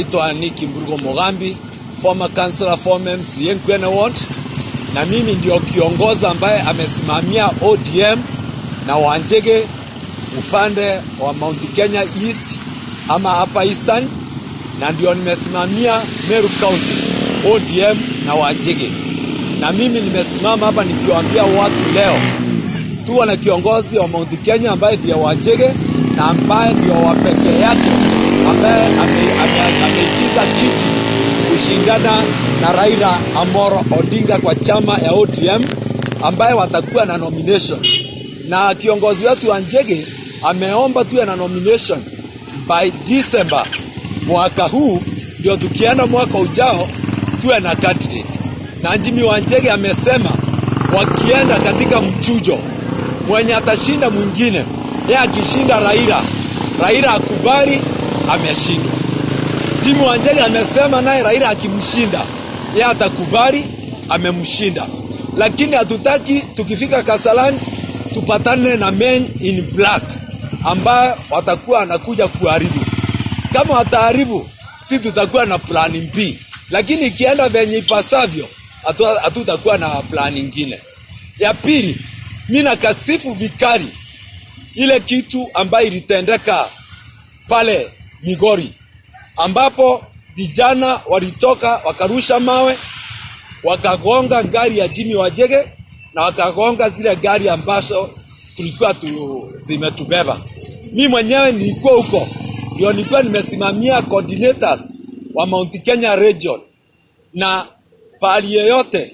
Naitwa Nicky Mburugo Mogambi, former councillor, former MCA Nkwene Ward, na mimi ndio kiongoza ambaye amesimamia ODM na Wanjege upande wa Mount Kenya East ama hapa Eastern, na ndio nimesimamia Meru County ODM na Wanjege. Na mimi nimesimama hapa nikiwaambia watu leo tuwa na kiongozi wa Mount Kenya ambaye ndio Wanjege na ambaye ndio wa pekee yake ambaye ameichiza kiti kushindana na Raila Amolo Odinga kwa chama ya ODM ambaye watakuwa na nomination. Na kiongozi wetu Wanjege ameomba tuwe na nomination by December mwaka huu, ndio tukienda mwaka ujao tuwe na candidate. Na Jimmy Wanjege amesema wakienda katika mchujo mwenye atashinda mwingine, yeye akishinda Raila akubali ameshindwa. Jimmy Wanjege amesema naye Raila akimshinda yeye atakubali amemshinda. Lakini hatutaki tukifika Kasarani tupatane na men in black ambao watakuwa anakuja kuharibu. Kama wataharibu, si tutakuwa na plan B. Lakini ikienda venye ipasavyo, hatutakuwa na plan nyingine. Ya pili, mimi nakasifu vikali ile kitu ambayo ilitendeka pale Migori, ambapo vijana walitoka wakarusha mawe, wakagonga gari ya Jimmy Wanjege na wakagonga zile gari ambazo tulikuwa zimetubeba. Mimi mwenyewe nilikuwa huko, ndio nilikuwa nimesimamia coordinators wa Mount Kenya region, na pali yote